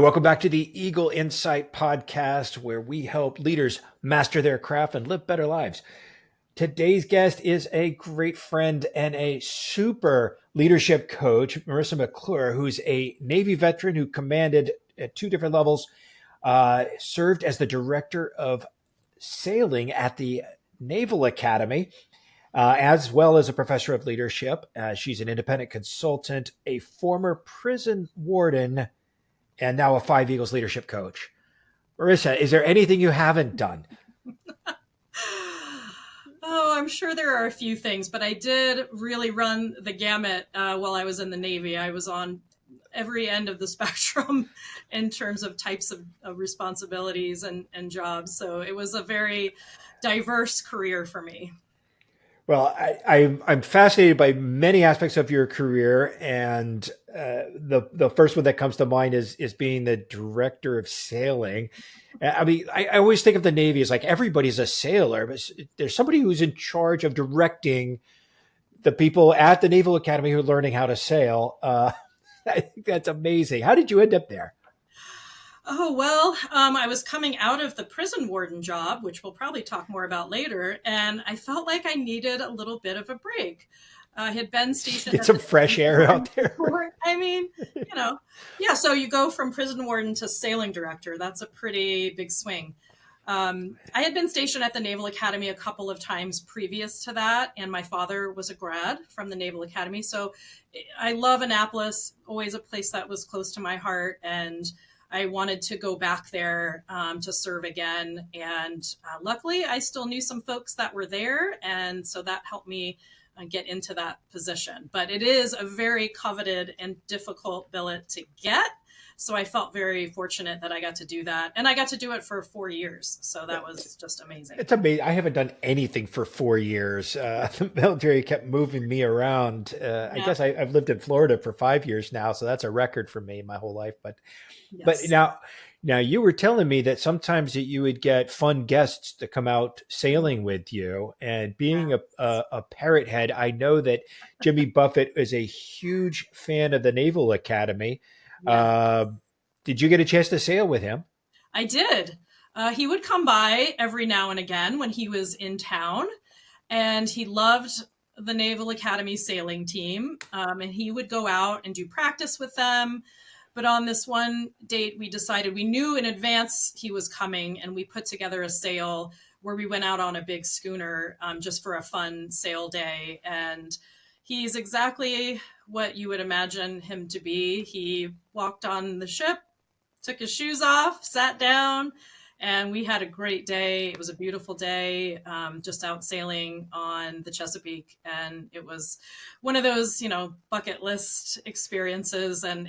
Welcome back to the Eagle Insight podcast, where we help leaders master their craft and live better lives. Today's guest is a great friend and a super leadership coach, Marisa McClure, who's a Navy veteran who commanded at two different levels, served as the director of sailing at the Naval Academy, as well as a professor of leadership. She's an independent consultant, a former prison warden, and now a Five Eagles leadership coach. Marissa, is there anything you haven't done? Oh, I'm sure there are a few things, but I did really run the gamut while I was in the Navy. I was on every end of the spectrum in terms of types of responsibilities and jobs. So it was a very diverse career for me. Well, I'm fascinated by many aspects of your career, and the first one that comes to mind is being the director of sailing. I mean, I always think of the Navy as like everybody's a sailor, but there's somebody who's in charge of directing the people at the Naval Academy who are learning how to sail. I think that's amazing. How did you end up there? Oh, well, I was coming out of the prison warden job, which we'll probably talk more about later, and I felt like I needed a little bit of a break. I had been stationed Get at some the fresh prison air warden out there. before. I mean, you know, yeah, so you go from prison warden to sailing director. That's a pretty big swing. I had been stationed at the Naval Academy a couple of times previous to that, and my father was a grad from the Naval Academy. So I love Annapolis, always a place that was close to my heart. And I wanted to go back there to serve again. And luckily, I still knew some folks that were there. And so that helped me get into that position. But it is a very coveted and difficult billet to get. So I felt very fortunate that I got to do that. And I got to do it for 4 years. So that was just amazing. It's amazing. I haven't done anything for 4 years. The military kept moving me around. I Yeah. guess I've lived in Florida for 5 years now, so that's a record for me my whole life. But Yes. now you were telling me that sometimes that you would get fun guests to come out sailing with you. And being a parrot head, I know that Jimmy Buffett is a huge fan of the Naval Academy. Yeah. Uh, did you get a chance to sail with him? I did. He would come by every now and again when he was in town, and he loved the Naval Academy sailing team. And he would go out and do practice with them. But on this one date, we decided we knew in advance he was coming, and we put together a sail where we went out on a big schooner just for a fun sail day. And he's exactly what you would imagine him to be. He walked on the ship, took his shoes off, sat down, and we had a great day. It was a beautiful day, just out sailing on the Chesapeake, and it was one of those, bucket list experiences. And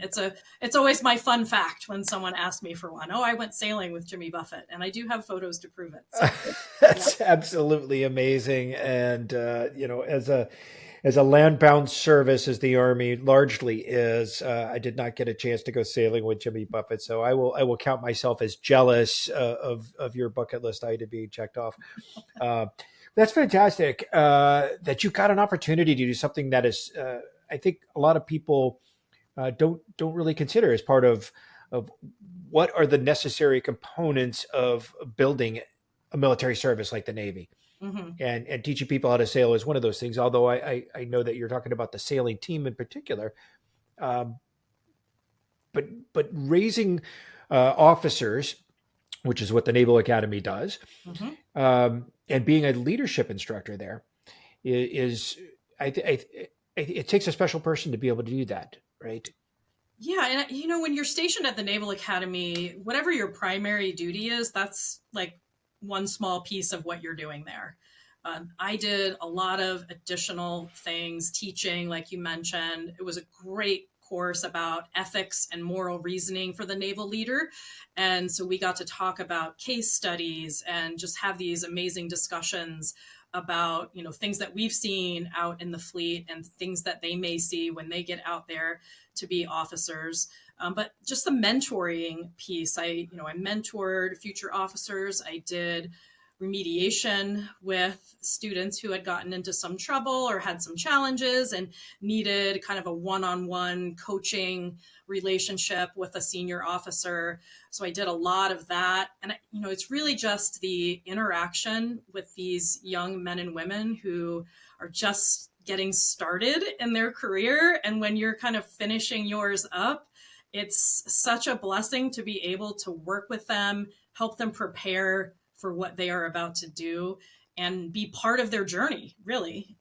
it's always my fun fact when someone asks me for one. Oh, I went sailing with Jimmy Buffett, and I do have photos to prove it. So, yeah. That's absolutely amazing. And as a land-bound service, as the Army largely is, I did not get a chance to go sailing with Jimmy Buffett, so I will count myself as jealous of your bucket list item being checked off. Uh, that's fantastic that you got an opportunity to do something that is, I think, a lot of people don't really consider as part of what are the necessary components of building a military service like the Navy. Hmm. And teaching people how to sail is one of those things. Although I know that you're talking about the sailing team in particular, um, but raising officers, which is what the Naval Academy does, Hmm. and being a leadership instructor there is it takes a special person to be able to do that, right? Yeah, and when you're stationed at the Naval Academy, whatever your primary duty is, that's like one small piece of what you're doing there. I did a lot of additional things, teaching, like you mentioned. It was a great course about ethics and moral reasoning for the naval leader. And so we got to talk about case studies and just have these amazing discussions about, things that we've seen out in the fleet and things that they may see when they get out there to be officers. But just the mentoring piece, I mentored future officers. I did remediation with students who had gotten into some trouble or had some challenges and needed kind of a one-on-one coaching relationship with a senior officer. So I did a lot of that. And, it's really just the interaction with these young men and women who are just getting started in their career. And when you're kind of finishing yours up, it's such a blessing to be able to work with them, help them prepare for what they are about to do, and be part of their journey, really,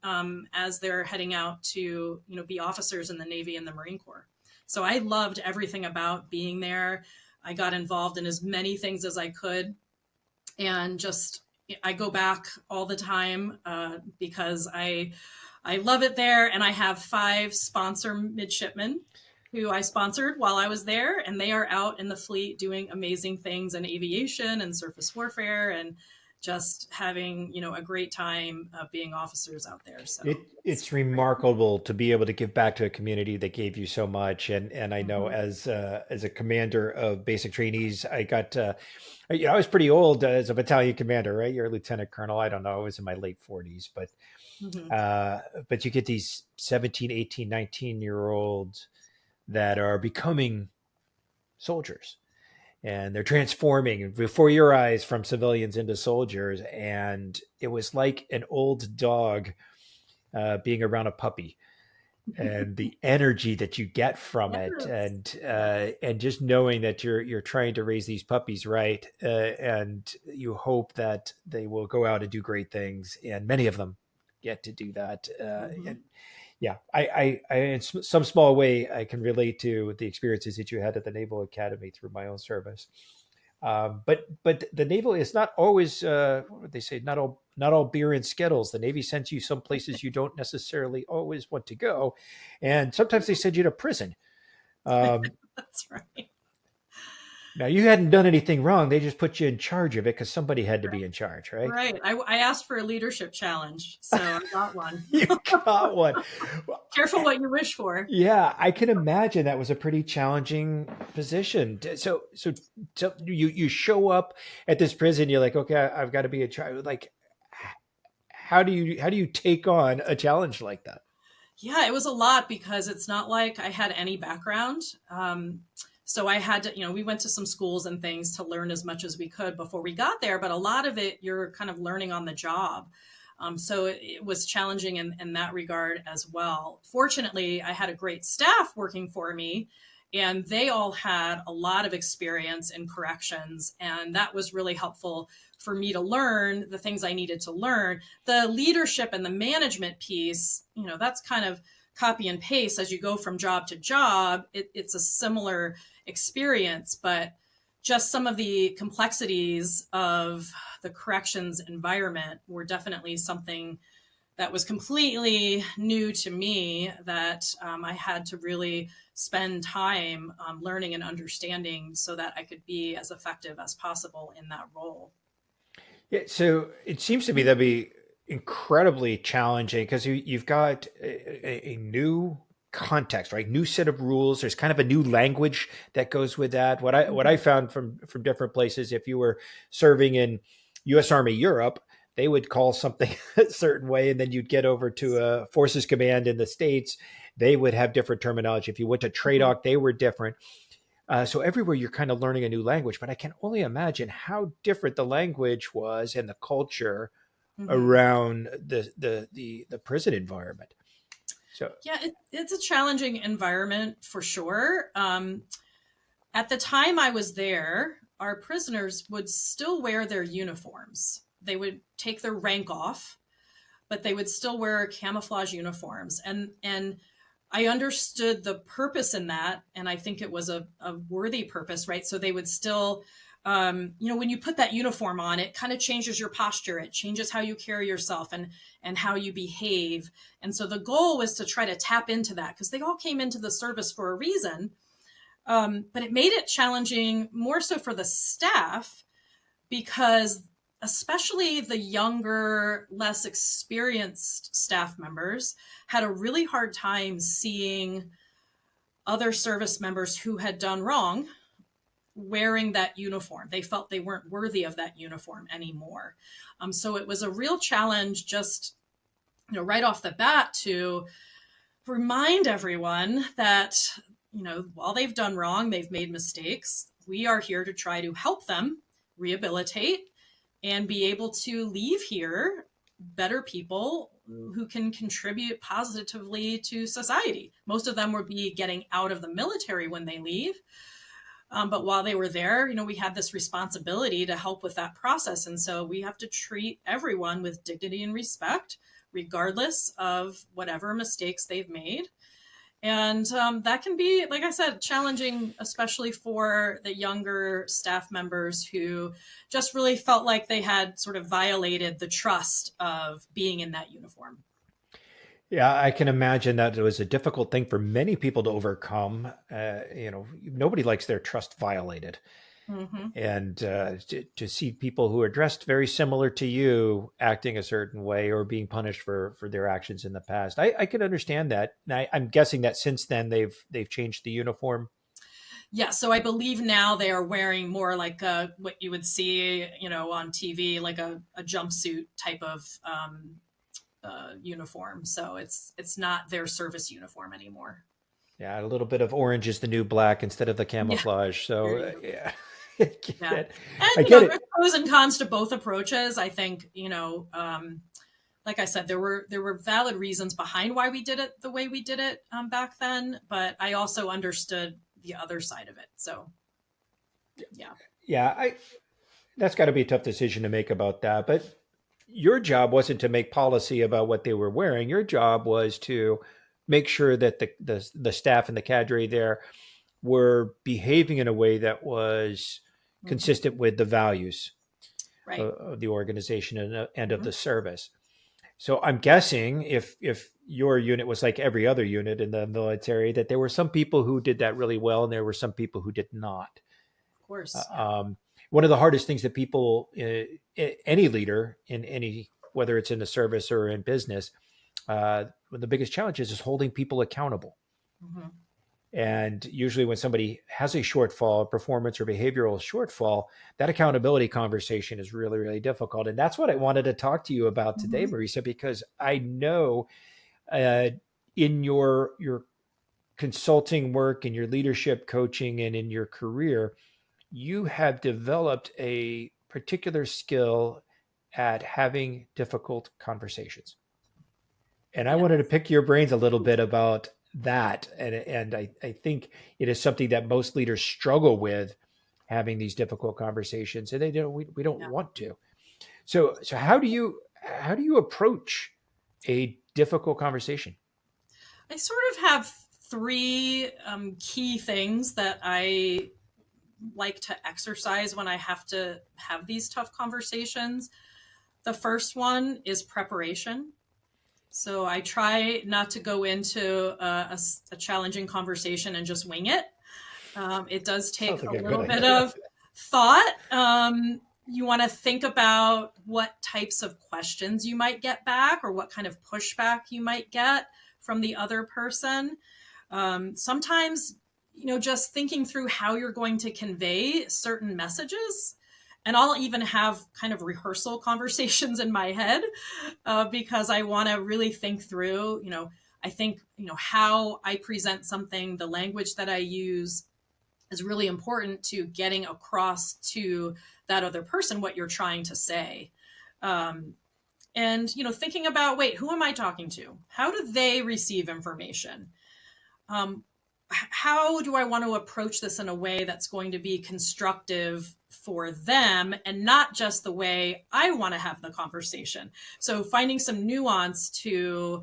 as they're heading out to, be officers in the Navy and the Marine Corps. So I loved everything about being there. I got involved in as many things as I could, and I go back all the time because I love it there. And I have 5 sponsor midshipmen who I sponsored while I was there, and they are out in the fleet doing amazing things in aviation and surface warfare and just having, a great time being officers out there. So It's remarkable to be able to give back to a community that gave you so much. And I know Mhm. as a commander of basic trainees, I got I was pretty old as a battalion commander, right? You're a lieutenant colonel. I don't know. I was in my late 40s, Mhm. but you get these 17, 18, 19-year olds that are becoming soldiers, and they're transforming before your eyes from civilians into soldiers. And it was like an old dog being around a puppy, and the energy that you get from it, Yes. and just knowing that you're trying to raise these puppies right, and you hope that they will go out and do great things, and many of them get to do that. Mhm. And yeah, in some small way, I can relate to the experiences that you had at the Naval Academy through my own service. But the naval is not always what would they say, not all beer and skittles. The Navy sends you some places you don't necessarily always want to go, and sometimes they send you to prison. Um, That's right. Now you hadn't done anything wrong; they just put you in charge of it because somebody had to be in charge, right? Right. I asked for a leadership challenge, so I got one. You got one. Careful what you wish for. Yeah, I can imagine that was a pretty challenging position. So you show up at this prison. You're like, okay, I've got to be a child. Like, how do you take on a challenge like that? Yeah, it was a lot because it's not like I had any background. So I had to, we went to some schools and things to learn as much as we could before we got there. But a lot of it, you're kind of learning on the job. So it was challenging in that regard as well. Fortunately, I had a great staff working for me, and they all had a lot of experience in corrections. And that was really helpful for me to learn the things I needed to learn. The leadership and the management piece, that's kind of copy and paste as you go from job to job. It's a similar experience, but just some of the complexities of the corrections environment were definitely something that was completely new to me that I had to really spend time learning and understanding so that I could be as effective as possible in that role. Yeah, so it seems to me that'd be incredibly challenging because you've got a new context, right? New set of rules. There's kind of a new language that goes with that. What I Mhm. found from different places, if you were serving in U.S. Army Europe, they would call something a certain way, and then you'd get over to a forces command in the States. They would have different terminology. If you went to Mhm. TRADOC, they were different. So everywhere you're kind of learning a new language, but I can only imagine how different the language was and the culture Mhm. around the prison environment. So Yeah, it's a challenging environment for sure. At the time I was there, our prisoners would still wear their uniforms. They would take their rank off, but they would still wear camouflage uniforms. And I understood the purpose in that, and I think it was a worthy purpose, right? So they would still, when you put that uniform on, it kind of changes your posture. It changes how you carry yourself and how you behave. And so the goal was to try to tap into that because they all came into the service for a reason. But it made it challenging more so for the staff because especially the younger, less experienced staff members had a really hard time seeing other service members who had done wrong wearing that uniform. They felt they weren't worthy of that uniform anymore. So it was a real challenge just, right off the bat to remind everyone that, while they've done wrong, they've made mistakes, we are here to try to help them rehabilitate and be able to leave here better people who can contribute positively to society. Most of them will be getting out of the military when they leave. But while they were there, we had this responsibility to help with that process. And so we have to treat everyone with dignity and respect, regardless of whatever mistakes they've made. And that can be, like I said, challenging, especially for the younger staff members who just really felt like they had sort of violated the trust of being in that uniform. Yeah, I can imagine that it was a difficult thing for many people to overcome. Nobody likes their trust violated. Mm-hmm. And to see people who are dressed very similar to you acting a certain way or being punished for their actions in the past, I can understand that. And I'm guessing that since then they've changed the uniform. Yeah, so I believe now they are wearing more like what you would see, on TV, like a jumpsuit type of uniform. So it's not their service uniform anymore. Yeah, a little bit of orange is the new black instead of the Yeah, camouflage. there So you go. yeah, I get Yeah, it. and I get there's it. pros and cons to both approaches. I think like I said, there were valid reasons behind why we did it the way we did it back then, but I also understood the other side of it. So yeah. Yeah, I that's got to be a tough decision to make about that. But your job wasn't to make policy about what they were wearing. Your job was to make sure that the staff and the cadre there were behaving in a way that was Hmm. consistent with the values Right. of the organization and of Hmm. the service. So I'm guessing if your unit was like every other unit in the military, that there were some people who did that really well, and there were some people who did not. Of course. Yeah. Um, One of the hardest things that people, any leader in any, whether it's in the service or in business, one of the biggest challenges is holding people accountable. Hmm. And usually, when somebody has a shortfall, a performance or behavioral shortfall, that accountability conversation is really, really difficult. And that's what I wanted to talk to you about today, Hmm. Marisa, because I know uh, in your consulting work, in your leadership coaching, and in your career, you have developed a particular skill at having difficult conversations. And I Yeah. wanted to pick your brains a little bit about that. And I think it is something that most leaders struggle with, having these difficult conversations, and we don't Yeah. want to. So how do you approach a difficult conversation? I sort of have three key things that I like to exercise when I have to have these tough conversations. The first one is preparation. So I try not to go into a challenging conversation and just wing it. It does take Sounds like a a good little bit idea. of thought. You want to think about what types of questions you might get back or what kind of pushback you might get from the other person. Sometimes, just thinking through how you're going to convey certain messages. And I'll even have kind of rehearsal conversations in my head because I want to really think through, I think, how I present something, the language that I use is really important to getting across to that other person what you're trying to say. Um, and, thinking about, wait, who am I talking to? How do they receive information? um, how do I want to approach this in a way that's going to be constructive for them and not just the way I want to have the conversation? So finding some nuance to,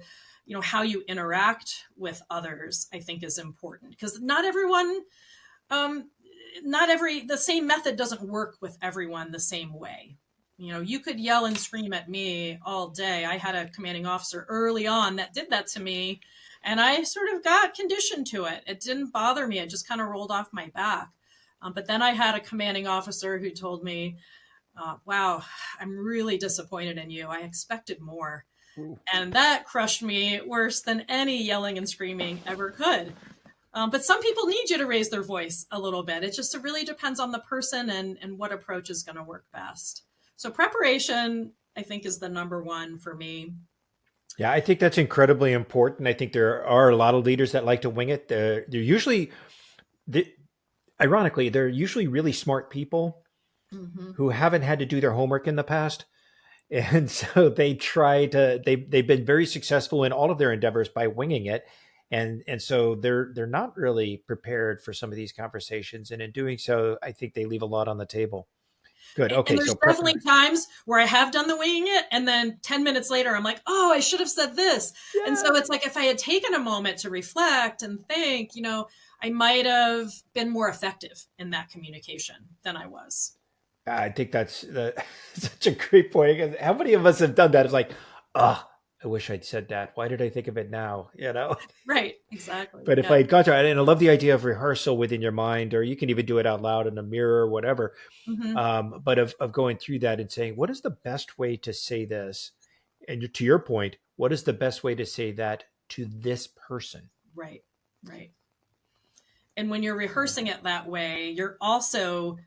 how you interact with others, I think is important because not everyone, um, the same method doesn't work with everyone the same way. You could yell and scream at me all day. I had a commanding officer early on that did that to me, and I sort of got conditioned to it. It didn't bother me, it just kind of rolled off my back. But then I had a commanding officer who told me, wow, I'm really disappointed in you. I expected more. Ooh. And that crushed me worse than any yelling and screaming ever could. But some people need you to raise their voice a little bit. It just really depends on the person and what approach is going to work best. So preparation, I think, is the number one for me. Yeah, I think that's incredibly important. I think there are a lot of leaders that like to wing it. They're usually, they, ironically, they're usually really smart people Mm-hmm. who haven't had to do their homework in the past. And so they've been very successful in all of their endeavors by winging it. And so they're not really prepared for some of these conversations. And in doing so, I think they leave a lot on the table. Good. And Okay. there's So prep. definitely times where I have done the winging it, and then 10 minutes later, I'm like, oh, I should have said this. And so Yeah. it's like if I had taken a moment to reflect and think, I might have been more effective in that communication than I was. I think that's such a great point. 'Cause how many of us have done that? It's like, oh, I wish I'd said that. Why did I think of it now? Right. Exactly. But if Yeah. I had gone through it, and I love the idea of rehearsal within your mind, or you can even do it out loud in a mirror or whatever. Hmm. But of going through that and saying, what is the best way to say this? And to your point, what is the best way to say that to this person? Right. Right. And when you're rehearsing it that way, you're also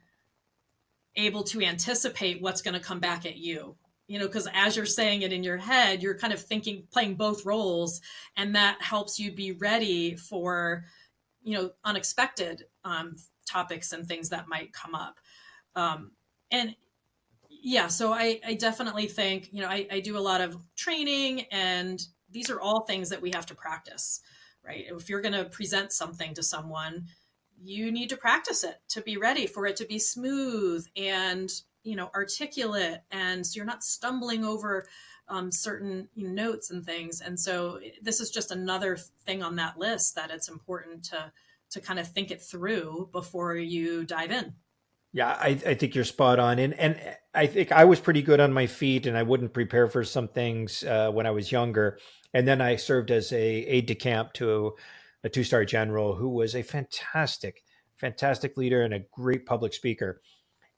able to anticipate what's going to come back at you. Because as you're saying it in your head, you're kind of thinking, playing both roles, and that helps you be ready for, unexpected topics and things that might come up. And yeah, so I definitely think, I do a lot of training, and these are all things that we have to practice, right? If you're going to present something to someone, you need to practice it to be ready for it to be smooth and, articulate. And so you're not stumbling over certain notes and things. And so this is just another thing on that list that it's important to kind of think it through before you dive in. Yeah, I think you're spot on. And I think I was pretty good on my feet and I wouldn't prepare for some things when I was younger. And then I served as a aide de camp to a two-star general who was a fantastic leader and a great public speaker.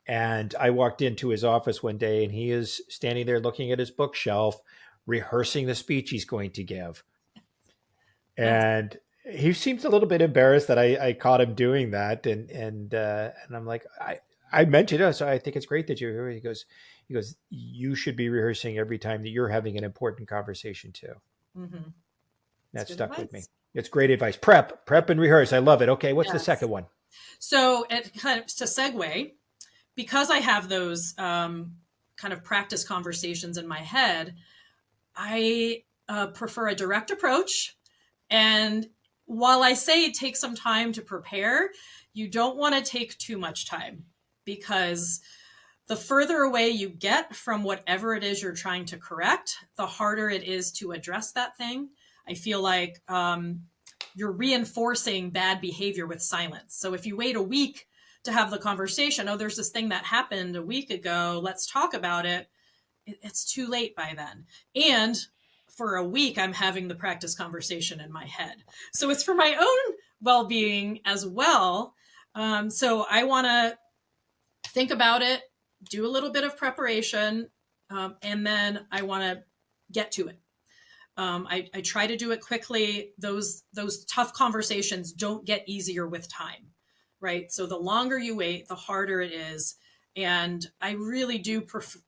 And I walked into his office one day and he is standing there looking at his bookshelf, rehearsing the speech he's going to give. Nice. And he seems a little bit embarrassed that I caught him doing that. And I'm like, I mentioned it, so I think it's great that you're here. He goes, you should be rehearsing every time that you're having an important conversation too. Mm-hmm. It's That good stuck with me. advice. It's great advice. Prep and rehearse. I love it. Okay, what's the Yes. second one? So it kind of to segue, because I have those kind of practice conversations in my head, I prefer a direct approach. And while I say take some time to prepare, you don't want to take too much time, because the further away you get from whatever it is you're trying to correct, the harder it is to address that thing. I feel like you're reinforcing bad behavior with silence. So if you wait a week to have the conversation, oh, there's this thing that happened a week ago, let's talk about it, it's too late by then. And for a week, I'm having the practice conversation in my head. So it's for my own well being as well. So I want to think about it, do a little bit of preparation, and then I want to get to it. I try to do it quickly. Those tough conversations don't get easier with time, right? So the longer you wait, the harder it is. And I really do prefer.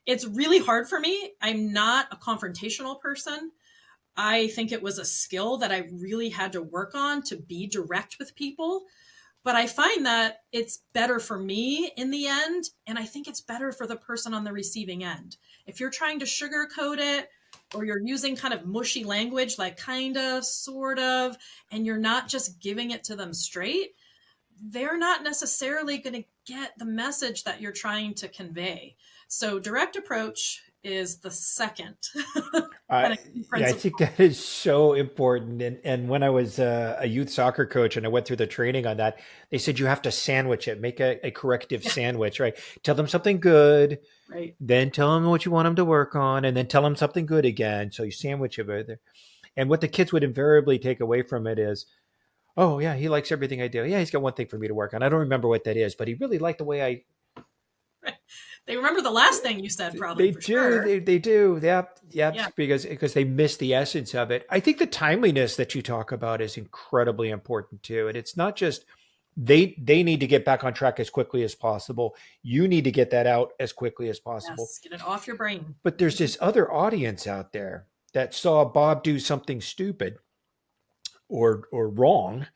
It's really hard for me. I'm not a confrontational person. I think it was a skill that I really had to work on to be direct with people. But I find that it's better for me in the end. And I think it's better for the person on the receiving end. If you're trying to sugarcoat it, or you're using kind of mushy language, like kind of, sort of, and you're not just giving it to them straight, they're not necessarily going to get the message that you're trying to convey. So direct approach is the second Uh, kind of key yeah, I principle. think that is so important. And when I was a youth soccer coach and I went through the training on that, they said you have to sandwich it, make a corrective Yeah, sandwich, right? Tell them something good, right. then tell them what you want them to work on, and then tell them something good again. So you sandwich it right there. And what the kids would invariably take away from it is, oh yeah, he likes everything I do. Yeah, he's got one thing for me to work on. I don't remember what that is, but he really liked the way I. They remember the last thing you said, probably, They for do. sure. They do. Yep. Yep. Yeah. Because they miss the essence of it. I think the timeliness that you talk about is incredibly important too. And it's not just they need to get back on track as quickly as possible. You need to get that out as quickly as possible. Yes. Get it off your brain. But there's this other audience out there that saw Bob do something stupid or wrong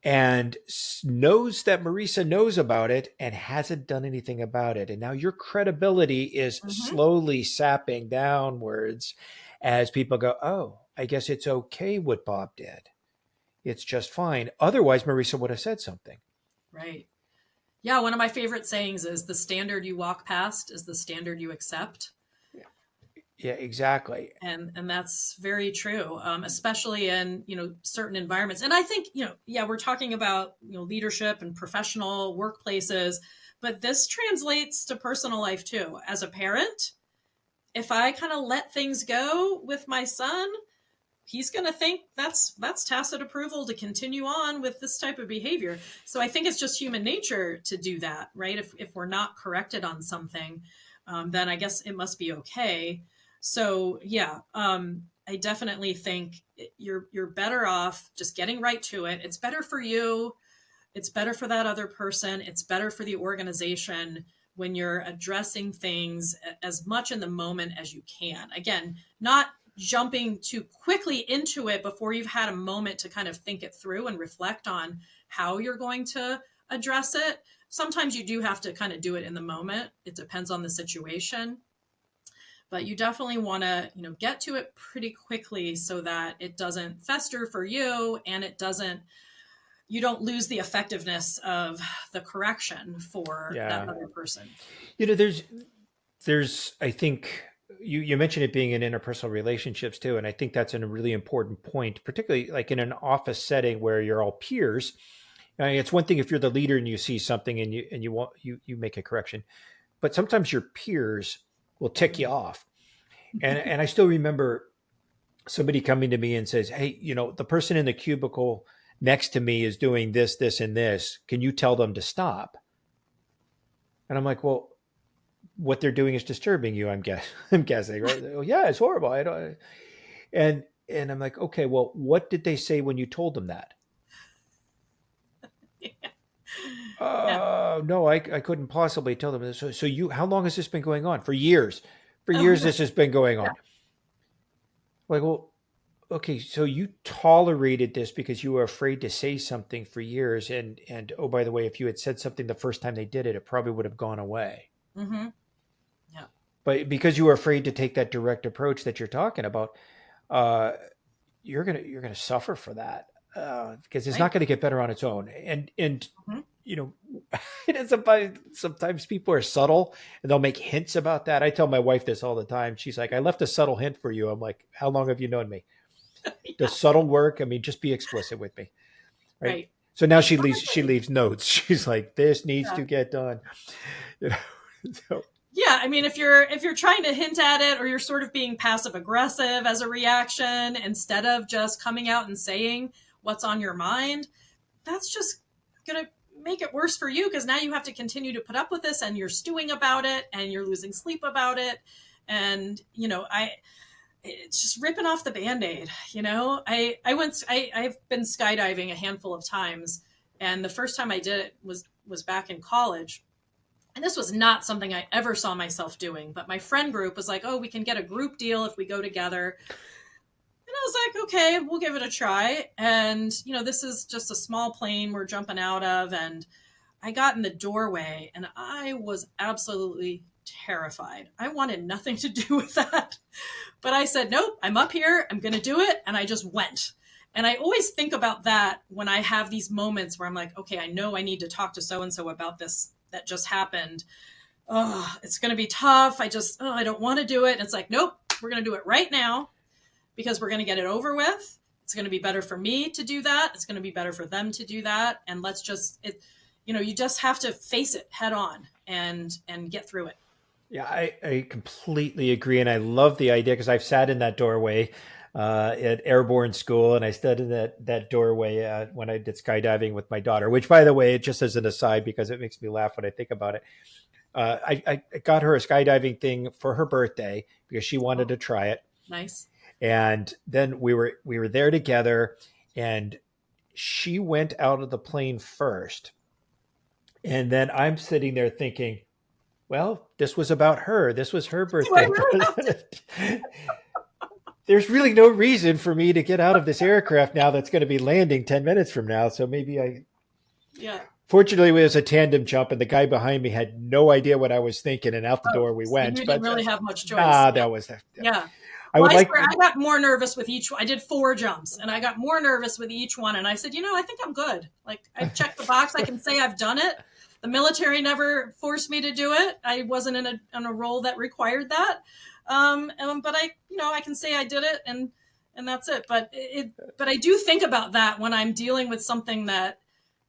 and knows that Marisa knows about it and hasn't done anything about it. And now your credibility is Hmm. slowly sapping downwards as people go, oh, I guess it's okay what Bob did. It's just fine. Otherwise, Marisa would have said something. Right. Yeah. One of my favorite sayings is the standard you walk past is the standard you accept. Yeah, exactly. And that's very true, especially in certain environments. And I think yeah, we're talking about leadership and professional workplaces, but this translates to personal life too. As a parent, if I kind of let things go with my son, he's going to think that's tacit approval to continue on with this type of behavior. So I think it's just human nature to do that, right? If we're not corrected on something, then I guess it must be okay. So yeah, I definitely think you're better off just getting right to it. It's better for you. It's better for that other person. It's better for the organization when you're addressing things as much in the moment as you can. Again, not jumping too quickly into it before you've had a moment to kind of think it through and reflect on how you're going to address it. Sometimes you do have to kind of do it in the moment. It depends on the situation, but you definitely want to, get to it pretty quickly so that it doesn't fester for you and you don't lose the effectiveness of the correction for that Yeah. other person. You know, there's I think you mentioned it being in interpersonal relationships too, and I think that's a really important point, particularly like in an office setting where you're all peers. I mean, it's one thing if you're the leader and you see something and you want you make a correction, but sometimes your peers will tick you off. And I still remember somebody coming to me and says, "Hey, the person in the cubicle next to me is doing this, this, and this. Can you tell them to stop?" And I'm like, "Well, what they're doing is disturbing you. I'm guessing, right? Oh, yeah, it's horrible. I don't." And I'm like, "Okay, well, what did they say when you told them that?" Yeah. No, I couldn't possibly tell them. So how long has this been going on? For years. For Oh, years, really? this has been going Yeah. on. Like, well, okay, so you tolerated this because you were afraid to say something for years, and oh, by the way, if you had said something the first time they did it, it probably would have gone away. Mm-hmm. Yeah. But because you were afraid to take that direct approach that you're talking about, uh, you're gonna suffer for that because it's Right. not going to get better on its own. And Mm-hmm. you know, it is about sometimes people are subtle and they'll make hints about that. I tell my wife this all the time. She's like, "I left a subtle hint for you." I'm like, "How long have you known me? Yeah. Does subtle work? I mean, just be explicit with me, right?" Right. So now she Well, leaves. that's She it. leaves notes. She's like, "This needs Yeah. to get done." You know, so Yeah, I mean, if you're trying to hint at it, or you're sort of being passive aggressive as a reaction instead of just coming out and saying what's on your mind, that's just going to make it worse for you, because now you have to continue to put up with this and you're stewing about it and you're losing sleep about it. And it's just ripping off the band-aid. I've been skydiving a handful of times, and the first time I did it was back in college. And this was not something I ever saw myself doing, but my friend group was like, "Oh, we can get a group deal if we go together." And I was like, "Okay, we'll give it a try." And this is just a small plane we're jumping out of, and I got in the doorway and I was absolutely terrified. I wanted nothing to do with that. But I said, "Nope, I'm up here. I'm going to do it." And I just went. And I always think about that when I have these moments where I'm like, "Okay, I know I need to talk to so and so about this that just happened. Oh, it's going to be tough. I don't want to do it." And it's like, "Nope, we're going to do it right now because we're going to get it over with. It's going to be better for me to do that. It's going to be better for them to do that. And let's just, you just have to face it head on and get through it." yeah, I completely agree, and I love the idea because I've sat in that doorway at airborne school, and I stood in that doorway when I did skydiving with my daughter. Which, by the way, just as an aside, because it makes me laugh when I think about it, I got her a skydiving thing for her birthday because she wanted Oh, to try it, nice. and then we were there together, and she went out of the plane first, and then I'm sitting there thinking, well, this was about her. This was her Do I birthday really have to? present. There's really no reason for me to get out of this aircraft now that's going to be landing 10 minutes from now. So maybe Yeah. fortunately, it was a tandem jump, and the guy behind me had no idea what I was thinking, and out the Oh, door we so you went. didn't But really have much choice. nah, Yeah. that was that. Yeah. I Well, would I like, swear, I got more nervous with each one. I did 4 jumps, and I got more nervous with each one. And I said, I think I'm good. Like, I've checked the box. I can say I've done it. The military never forced me to do it. I wasn't in a role that required that. But I can say I did it, and that's it. But I do think about that when I'm dealing with something that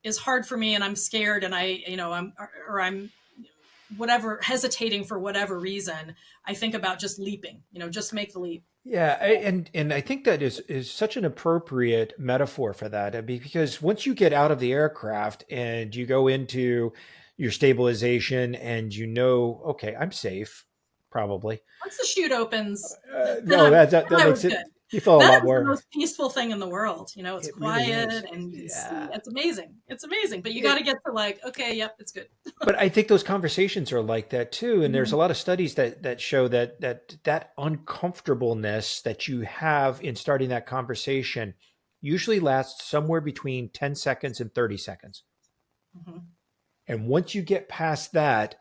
is hard for me, and I'm scared, and I'm whatever, hesitating for whatever reason. I think about just leaping, just make the leap. yeah, and I think that is such an appropriate metaphor for that. I mean, because once you get out of the aircraft and you go into your stabilization, and okay, I'm safe, probably. Once the chute opens, then No, I'm that then I makes was it good. you feel a Then lot it was the more. most peaceful thing in the world. It's It really is. quiet and you can see. Yeah. It's amazing. It's amazing. But you got It, to get to like, okay, yep, it's good. but I think those conversations are like that too. And there's a Mhm. lot of studies that show that uncomfortableness that you have in starting that conversation usually lasts somewhere between 10 seconds and 30 seconds. Mhm. And once you get past that,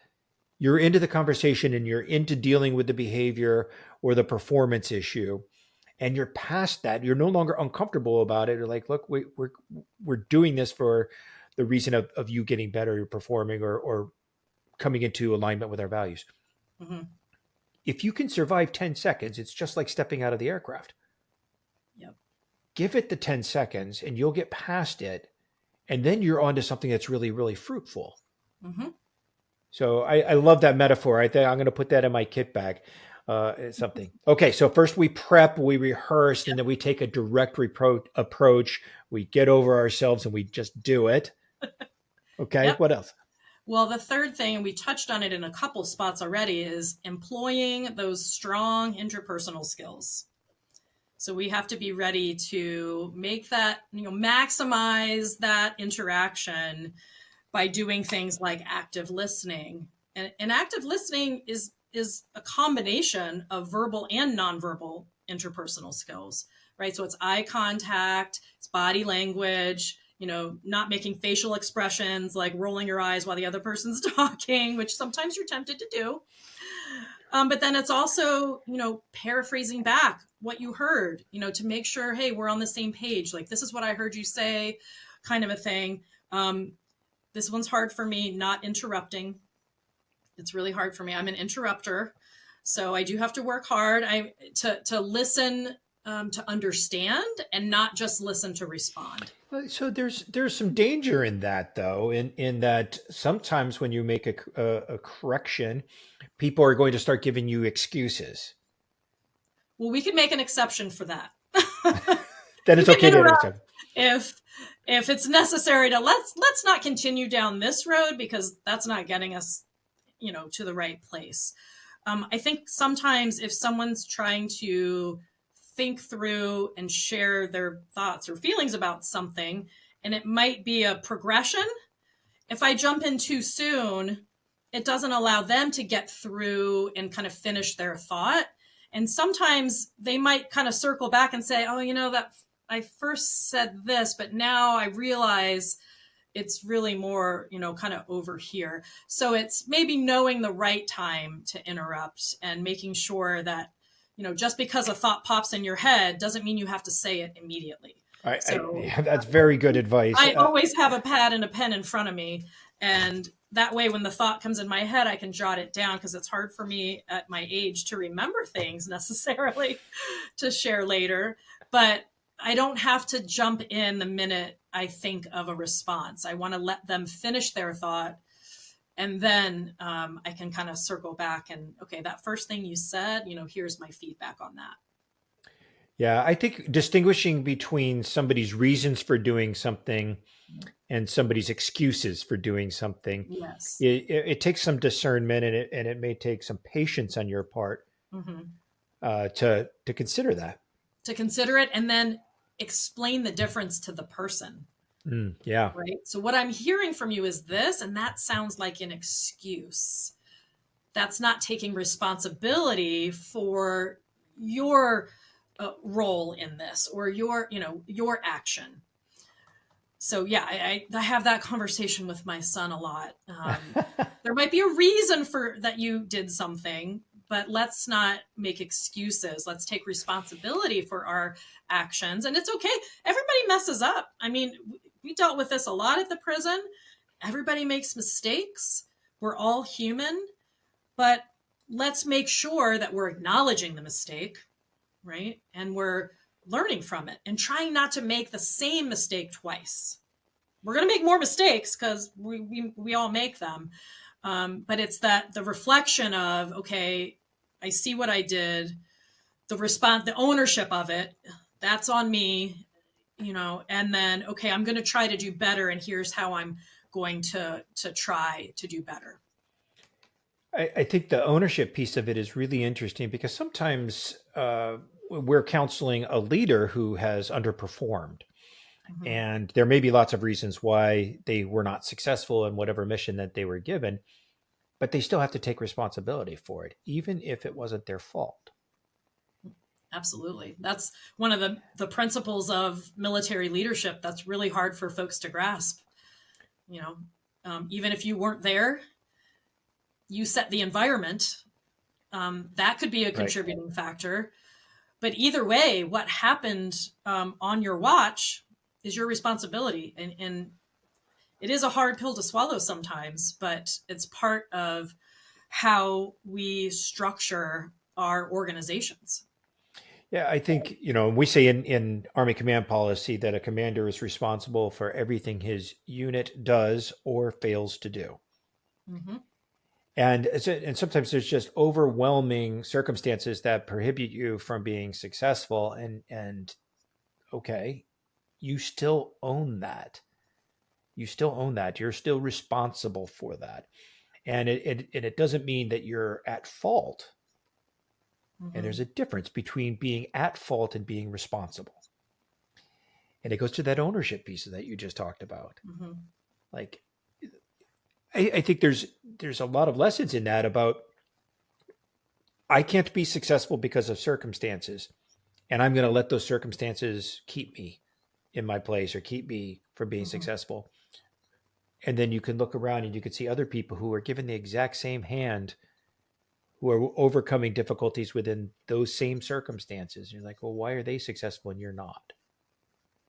you're into the conversation and you're into dealing with the behavior or the performance issue, and you're past that. You're no longer uncomfortable about it. You're like, look, we're doing this for the reason of you getting better, you're performing, or coming into alignment with our values. Mhm. If you can survive 10 seconds, it's just like stepping out of the aircraft. Yep. Give it the 10 seconds and you'll get past it. And then you're on to something that's really, really fruitful. Mhm. So I love that metaphor. I think I'm going to put that in my kit bag. Something. Okay, so first we prep, we rehearse, and then we take a direct approach. We get over ourselves and we just do it. Okay, Yep. what else? Well, the third thing, and we touched on it in a couple spots already, is employing those strong interpersonal skills. So we have to be ready to make that, maximize that interaction by doing things like active listening. And active listening is a combination of verbal and nonverbal interpersonal skills, right? So it's eye contact, it's body language, not making facial expressions like rolling your eyes while the other person's talking, which sometimes you're tempted to do. But then it's also, paraphrasing back what you heard, to make sure, hey, we're on the same page. Like, this is what I heard you say, kind of a thing. This one's hard for me, not interrupting. It's really hard for me. I'm an interrupter. So I do have to work hard to listen, to understand, and not just listen to respond. So there's some danger in that, though, in that sometimes when you make a correction, people are going to start giving you excuses. Well, we can make an exception for that. Then You it's can okay to interrupt interrupt. if it's necessary to let's not continue down this road because that's not getting us, to the right place. I think sometimes if someone's trying to think through and share their thoughts or feelings about something, and it might be a progression, if I jump in too soon, it doesn't allow them to get through and kind of finish their thought. And sometimes they might kind of circle back and say, oh, that I first said this, but now I realize it's really more, kind of over here. So it's maybe knowing the right time to interrupt and making sure that, just because a thought pops in your head doesn't mean you have to say it immediately. So Yeah, that's very good advice. I always have a pad and a pen in front of me. And that way, when the thought comes in my head, I can jot it down because it's hard for me at my age to remember things necessarily to share later. But I don't have to jump in the minute I think of a response. I want to let them finish their thought. And then I can kind of circle back and, okay, that first thing you said, here's my feedback on that. Yeah, I think distinguishing between somebody's reasons for doing something and somebody's excuses for doing something, Yes. it takes some discernment, and it may take some patience on your part Hmm. to consider that. To consider it and then explain the difference to the person. Yeah. Right. So what I'm hearing from you is this, and that sounds like an excuse. That's not taking responsibility for your role in this or your action. So yeah, I have that conversation with my son a lot. There might be a reason for that you did something, but let's not make excuses. Let's take responsibility for our actions, and it's okay. Everybody messes up. I mean, we dealt with this a lot at the prison. Everybody makes mistakes. We're all human, but let's make sure that we're acknowledging the mistake, right? And we're learning from it and trying not to make the same mistake twice. We're going to make more mistakes because we all make them. But it's that the reflection of, okay, I see what I did, the response, the ownership of it, that's on me, and then, okay, I'm going to try to do better. And here's how I'm going to try to do better. I think the ownership piece of it is really interesting because sometimes we're counseling a leader who has underperformed. Mm-hmm. And there may be lots of reasons why they were not successful in whatever mission that they were given, but they still have to take responsibility for it, even if it wasn't their fault. Absolutely. That's one of the principles of military leadership that's really hard for folks to grasp. You know, even if you weren't there, you set the environment. That could be a Right. contributing factor. But either way, what happened on your watch is your responsibility. And it is a hard pill to swallow sometimes, but it's part of how we structure our organizations. Yeah, I think, we say in Army command policy that a commander is responsible for everything his unit does or fails to do. Mm-hmm. And sometimes there's just overwhelming circumstances that prohibit you from being successful. And okay, you still own that. You still own that. You're still responsible for that. And it doesn't mean that you're at fault. And Mm-hmm. there's a difference between being at fault and being responsible. And it goes to that ownership piece that you just talked about. Mm-hmm. Like, I think there's a lot of lessons in that about I can't be successful because of circumstances, and I'm going to let those circumstances keep me in my place or keep me from being Mm-hmm. successful. And then you can look around and you can see other people who are given the exact same hand, who are overcoming difficulties within those same circumstances. You're like, well, why are they successful and you're not?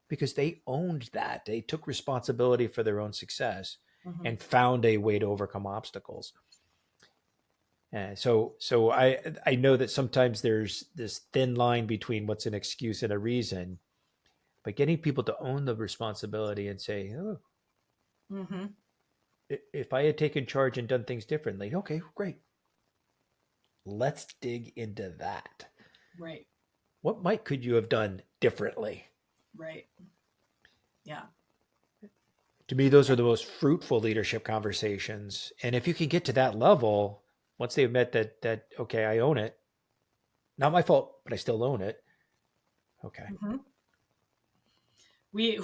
Because they owned that. They took responsibility for their own success Mm-hmm. and found a way to overcome obstacles. So I know that sometimes there's this thin line between what's an excuse and a reason, but getting people to own the responsibility and say, oh, Mm-hmm. if I had taken charge and done things differently, okay, great. Let's dig into that. Right. What might could you have done differently? Right. Yeah. To me, those are the most fruitful leadership conversations. And if you can get to that level, once they've met that okay, I own it. Not my fault, but I still own it. Okay. Mm-hmm. we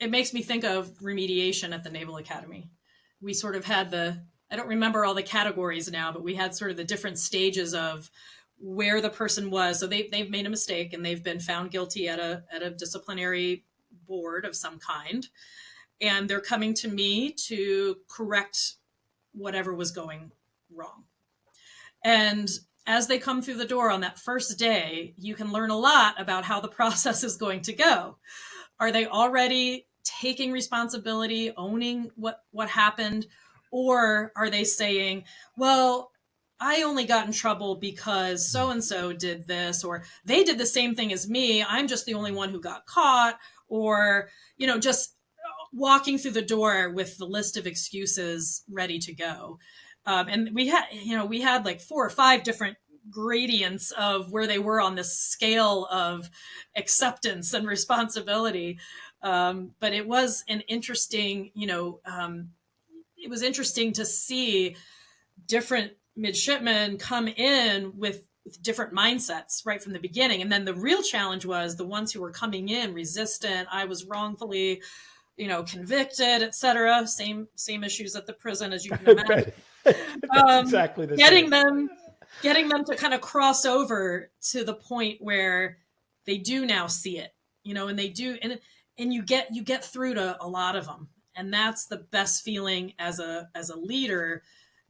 it makes me think of remediation at the Naval Academy. We sort of had I don't remember all the categories now, but we had sort of the different stages of where the person was. So they've made a mistake and they've been found guilty at a disciplinary board of some kind, and they're coming to me to correct whatever was going wrong. And as they come through the door on that first day, you can learn a lot about how the process is going to go. Are they already taking responsibility, owning what happened, or are they saying, "Well, I only got in trouble because so and so did this, or they did the same thing as me. I'm just the only one who got caught," or just walking through the door with the list of excuses ready to go. And we had like 4 or 5 different gradients of where they were on this scale of acceptance and responsibility. But it was an interesting, it was interesting to see different midshipmen come in with different mindsets right from the beginning. And then the real challenge was the ones who were coming in resistant. I was wrongfully, convicted, etc. Same issues at the prison, as you can imagine. That's exactly the Getting same. them to kind of cross over to the point where they do now see it, and they do, and you get through to a lot of them, and that's the best feeling as a leader.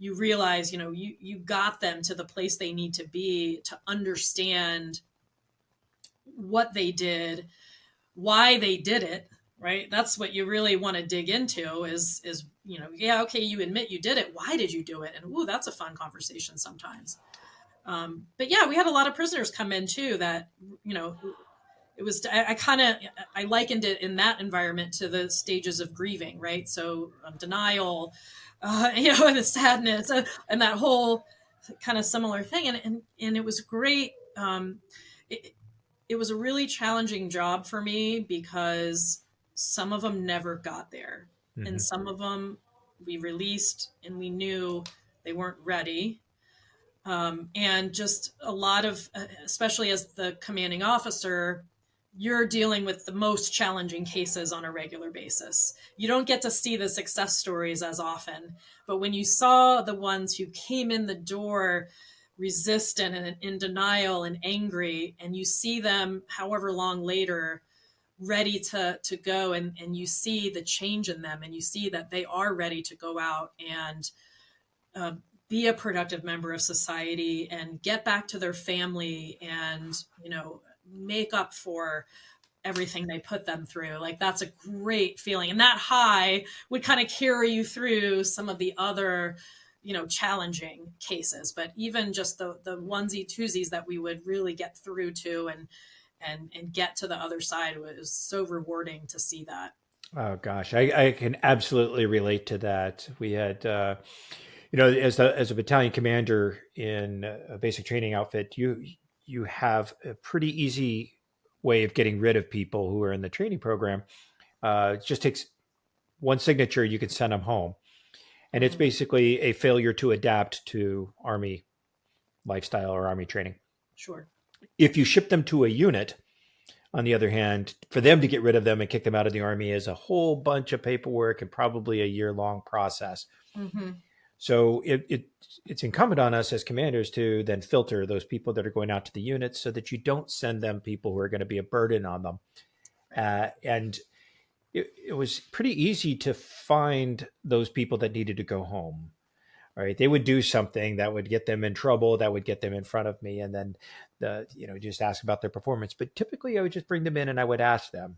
You realize, you got them to the place they need to be to understand what they did, why they did it, right? That's what you really want to dig into is, yeah, okay, you admit you did it. Why did you do it? And ooh, that's a fun conversation sometimes. But yeah, we had a lot of prisoners come in too that, it was, I likened it in that environment to the stages of grieving, right? So denial, and the sadness and that whole kind of similar thing. And it was great. It, it was a really challenging job for me because some of them never got there. And some of them we released and we knew they weren't ready. And just a lot of, especially as the commanding officer, you're dealing with the most challenging cases on a regular basis. You don't get to see the success stories as often, but when you saw the ones who came in the door resistant and in denial and angry, and you see them however long later ready to go, and you see the change in them, and you see that they are ready to go out and uh, be a productive member of society and get back to their family and, make up for everything they put them through. Like, that's a great feeling. And that high would kind of carry you through some of the other, challenging cases. But even just the onesie twosies that we would really get through to and get to the other side was so rewarding to see that. Oh gosh, I can absolutely relate to that. We had, as a battalion commander in a basic training outfit, you have a pretty easy way of getting rid of people who are in the training program. It just takes one signature, you can send them home, and it's Mm-hmm. basically a failure to adapt to Army lifestyle or Army training. Sure. If you ship them to a unit, on the other hand, for them to get rid of them and kick them out of the Army is a whole bunch of paperwork and probably a year-long process. Mm-hmm. So it's incumbent on us as commanders to then filter those people that are going out to the units so that you don't send them people who are going to be a burden on them. Right. And it was pretty easy to find those people that needed to go home. Right? They would do something that would get them in trouble, that would get them in front of me, and then just ask about their performance. But typically, I would just bring them in and I would ask them,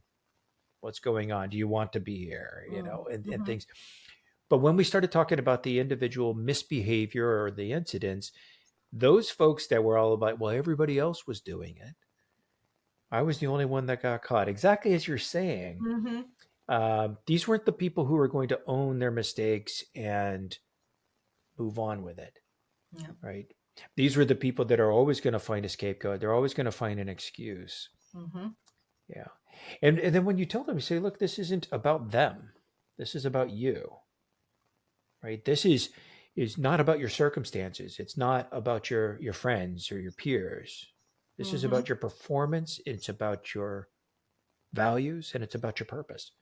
"What's going on? Do you want to be here?" And Mm-hmm. things. But when we started talking about the individual misbehavior or the incidents, those folks that were all about, well, everybody else was doing it. I was the only one that got caught. Exactly as you're saying. Mm-hmm. These weren't the people who were going to own their mistakes and move on with it, Yeah. right? These were the people that are always going to find a scapegoat. They're always going to find an excuse. Mm-hmm. Yeah. And then when you tell them, you say, look, this isn't about them. This is about you, right? This is not about your circumstances. It's not about your friends or your peers. This is Mm-hmm. about your performance. It's about your values and it's about your purpose.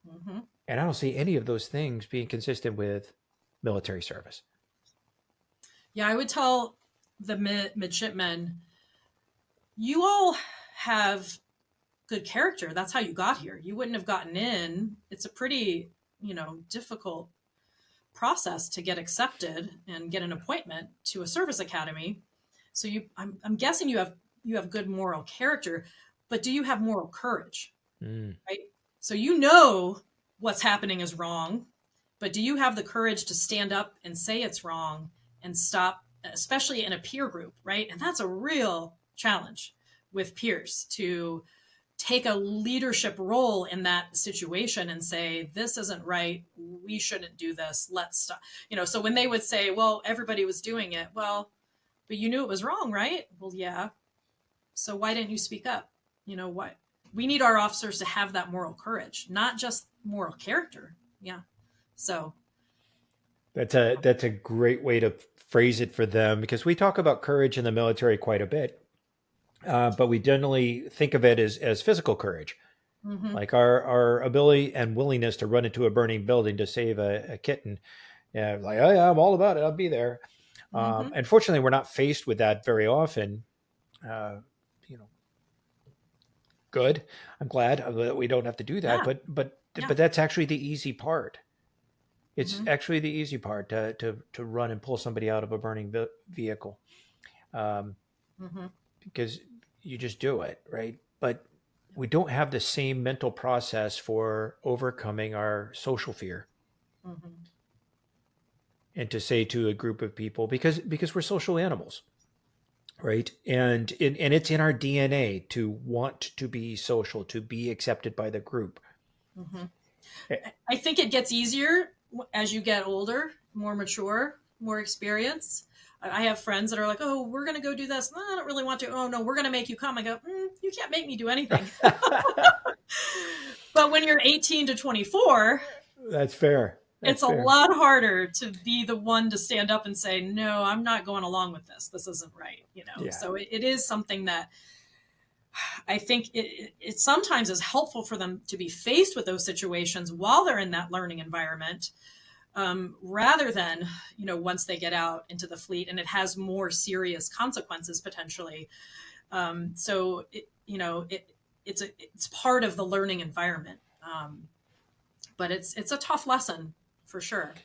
Mm-hmm. And I don't see any of those things being consistent with military service. Yeah, I would tell the midshipmen, you all have good character. That's how you got here. You wouldn't have gotten in. It's a pretty, difficult process to get accepted and get an appointment to a service academy. So I'm guessing you have good moral character, but do you have moral courage? Mm. Right? So what's happening is wrong, but do you have the courage to stand up and say it's wrong and stop, especially in a peer group, right? And that's a real challenge with peers to take a leadership role in that situation and say, this isn't right. We shouldn't do this. Let's stop. So when they would say, well, everybody was doing it. Well, but you knew it was wrong, right? Well, yeah. So why didn't you speak up? What? We need our officers to have that moral courage, not just moral character. Yeah. So. That's a great way to phrase it for them, because we talk about courage in the military quite a bit, but we generally think of it as physical courage, Mm-hmm. like our ability and willingness to run into a burning building to save a kitten. Yeah, like, oh yeah, I'm all about it. I'll be there. Mm-hmm. Unfortunately, we're not faced with that very often. Uh, you know, good. I'm glad that we don't have to do that. Yeah. But Yeah. that's actually the easy part. It's Mm-hmm. actually the easy part to run and pull somebody out of a burning vehicle, um, Mm-hmm. because you just do it, right? But we don't have the same mental process for overcoming our social fear, Mm-hmm. and to say to a group of people, because we're social animals, right? And it's in our DNA to want to be social, to be accepted by the group. Mm-hmm. Eh, I think it gets easier as you get older, more mature, more experience. I have friends that are like, "Oh, we're going to go do this." No, I don't really want to. "Oh no, we're going to make you come." I go, "You can't make me do anything." But when you're 18 to 24, That's fair. it's That's a fair. lot harder to be the one to stand up and say, "No, I'm not going along with this. This isn't right." Yeah. So it is something that I think it sometimes is helpful for them to be faced with those situations while they're in that learning environment, rather than, once they get out into the fleet and it has more serious consequences potentially. So, it's part of the learning environment. But it's a tough lesson for sure.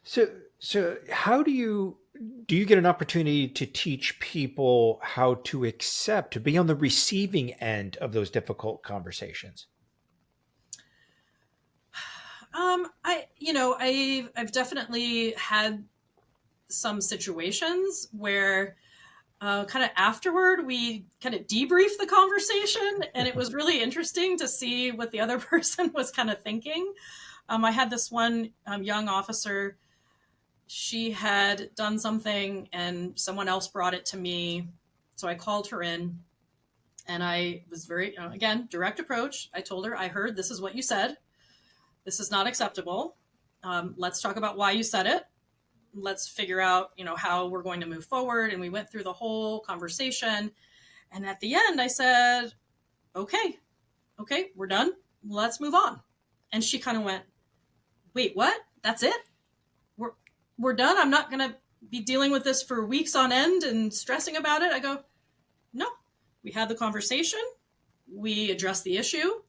So how do you get an opportunity to teach people how to accept, to be on the receiving end of those difficult conversations? I've definitely had some situations where kind of afterward we kind of debrief the conversation, and it was really interesting to see what the other person was kind of thinking. I had this one young officer. She had done something and someone else brought it to me, so I called her in, and I was very, again, direct approach. I told her, "I heard this is what you said. This is not acceptable. Let's talk about why you said it. Let's figure out, how we're going to move forward." And we went through the whole conversation. And at the end, I said, "Okay, okay, we're done. Let's move on." And she kind of went, "Wait, what? That's it? We're we're done. I'm not going to be dealing with this for weeks on end and stressing about it." I go, "No. We had the conversation. We addressed the issue.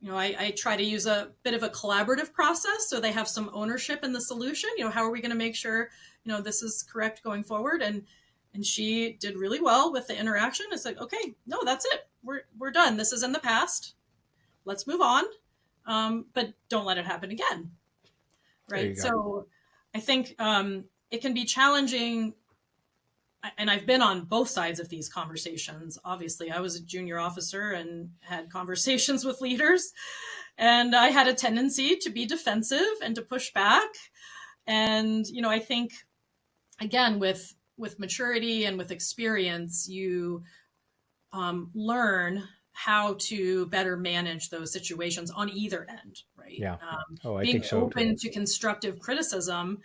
I try to use a bit of a collaborative process so they have some ownership in the solution. How are we going to make sure, this is correct going forward?" And she did really well with the interaction. It's like, "Okay, no, that's it. We're done. This is in the past. Let's move on. But don't let it happen again." There you Right. go. So I think it can be challenging, and I've been on both sides of these conversations. Obviously, I was a junior officer and had conversations with leaders, and I had a tendency to be defensive and to push back. And I think, again, with maturity and with experience, you learn how to better manage those situations on either end, right? Yeah. Oh, I think Being so too. open to constructive criticism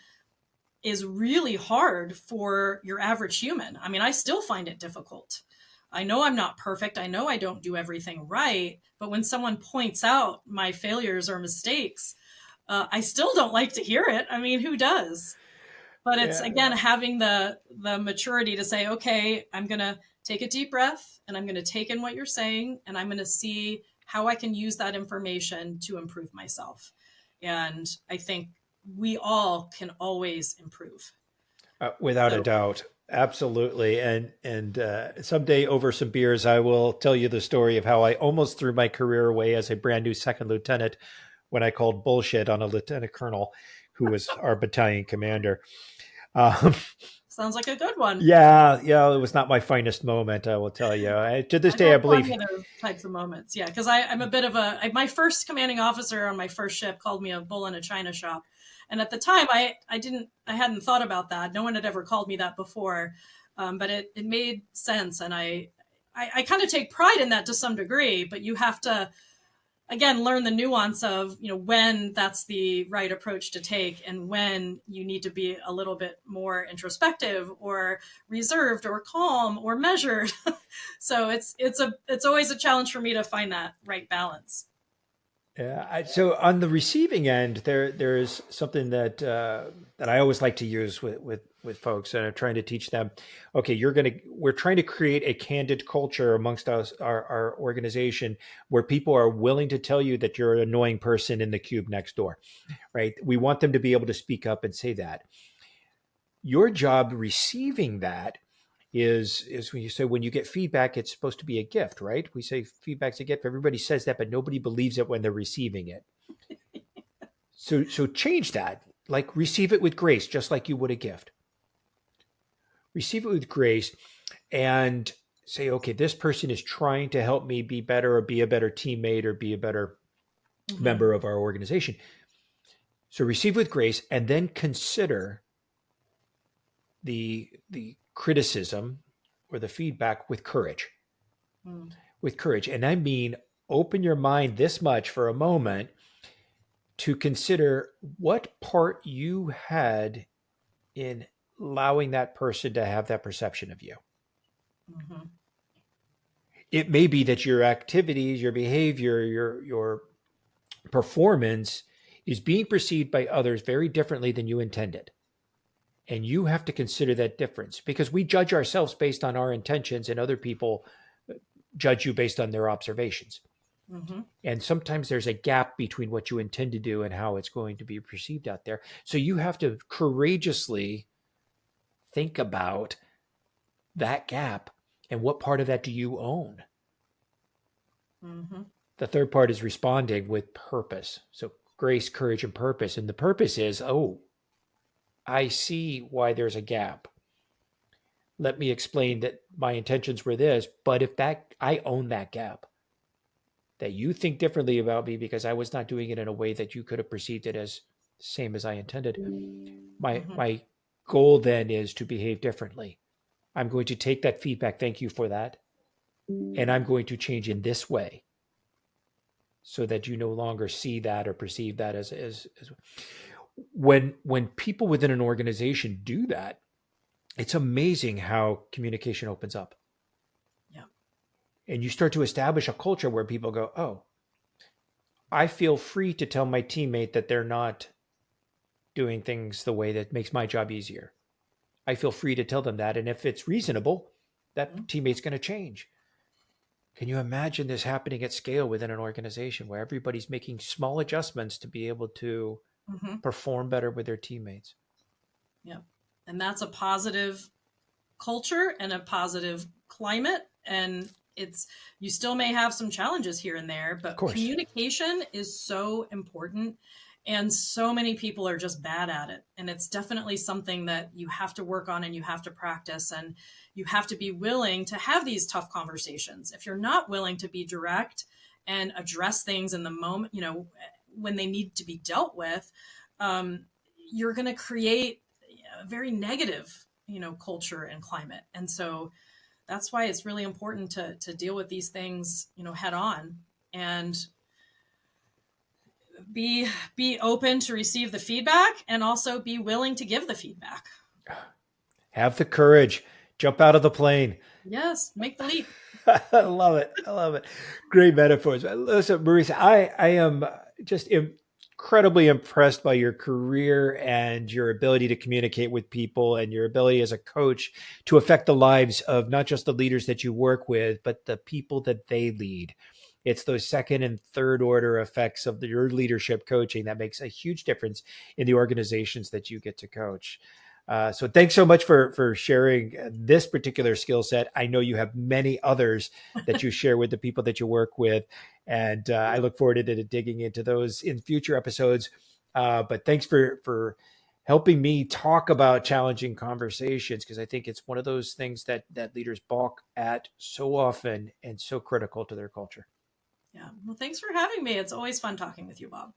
is really hard for your average human. I mean, I still find it difficult. I know I'm not perfect. I know I don't do everything right. But when someone points out my failures or mistakes, I still don't like to hear it. I mean, who does? But it's, Yeah. again, having the maturity to say, "Okay, I'm going to take a deep breath and I'm going to take in what you're saying, and I'm going to see how I can use that information to improve myself." And I think we all can always improve. Without a So, doubt. Absolutely. And someday over some beers, I will tell you the story of how I almost threw my career away as a brand new second lieutenant when I called bullshit on a lieutenant colonel who was our battalion commander. Um, sounds like a good one. yeah, yeah, it was not my finest moment, I will tell you. To this I've day, I had believe. plenty of those types of moments. Yeah, because I'm a bit of my first commanding officer on my first ship called me a bull in a china shop. And at the time, I hadn't thought about that. No one had ever called me that before, but it made sense, and I kind of take pride in that to some degree. But you have to, again, learn the nuance of, when that's the right approach to take and when you need to be a little bit more introspective or reserved or calm or measured. So it's always a challenge for me to find that right balance. Yeah. So on the receiving end, there is something that I always like to use with folks, and I'm trying to teach them. Okay, we're trying to create a candid culture amongst us, our organization, where people are willing to tell you that you're an annoying person in the cube next door, right? We want them to be able to speak up and say that. Your job receiving that is when you say, when you get feedback, it's supposed to be a gift, right? We say feedback's a gift. Everybody says that, but nobody believes it when they're receiving it. So change that. Like, receive it with grace, just like you would a gift. Receive it with grace and say, okay, this person is trying to help me be better, or be a better teammate, or be a better Mm-hmm. member of our organization. So receive with grace, and then consider the criticism or the feedback with courage. Mm. With courage. And I mean, open your mind this much for a moment to consider what part you had in allowing that person to have that perception of you. Mm-hmm. It may be that your activities, your behavior, your performance is being perceived by others very differently than you intended. And you have to consider that difference, because we judge ourselves based on our intentions, and other people judge you based on their observations. Mm-hmm. And sometimes there's a gap between what you intend to do and how it's going to be perceived out there. So you have to courageously think about that gap, and what part of that do you own? Mm-hmm. The third part is responding with purpose. So grace, courage, and purpose. And the purpose is, oh, I see why there's a gap. Let me explain that my intentions were this, but if that, I own that gap, that you think differently about me because I was not doing it in a way that you could have perceived it as same as I intended. Mm-hmm. My goal then is to behave differently. I'm going to take that feedback. Thank you for that. And I'm going to change in this way, so that you no longer see that or perceive that as when people within an organization do that, it's amazing how communication opens up. Yeah. And you start to establish a culture where people go, oh, I feel free to tell my teammate that they're not doing things the way that makes my job easier. I feel free to tell them that. And if it's reasonable, Mm-hmm. that teammate's going to change. Can you imagine this happening at scale within an organization where everybody's making small adjustments to be able to Mm-hmm. perform better with their teammates? Yeah. And that's a positive culture and a positive climate. And it's, you still may have some challenges here and there, Of but course. communication is so important, and so many people are just bad at it. And it's definitely something that you have to work on and you have to practice, and you have to be willing to have these tough conversations. If you're not willing to be direct and address things in the moment, when they need to be dealt with, um, you're going to create a very negative, culture and climate. And so that's why it's really important to deal with these things, head on, and be be open to receive the feedback, and also be willing to give the feedback. Have the courage. Jump out of the plane. Yes, make the leap. I love it. I love it. Great metaphors. Listen, Marisa, I am just incredibly impressed by your career and your ability to communicate with people, and your ability as a coach to affect the lives of not just the leaders that you work with, but the people that they lead. It's those second and third order effects of your leadership coaching that makes a huge difference in the organizations that you get to coach. So thanks so much for sharing this particular skill set. I know you have many others that you share with the people that you work with, and I look forward to digging into those in future episodes. But thanks for helping me talk about challenging conversations, because I think it's one of those things that leaders balk at so often, and so critical to their culture. Yeah. Well, thanks for having me. It's always fun talking with you, Bob.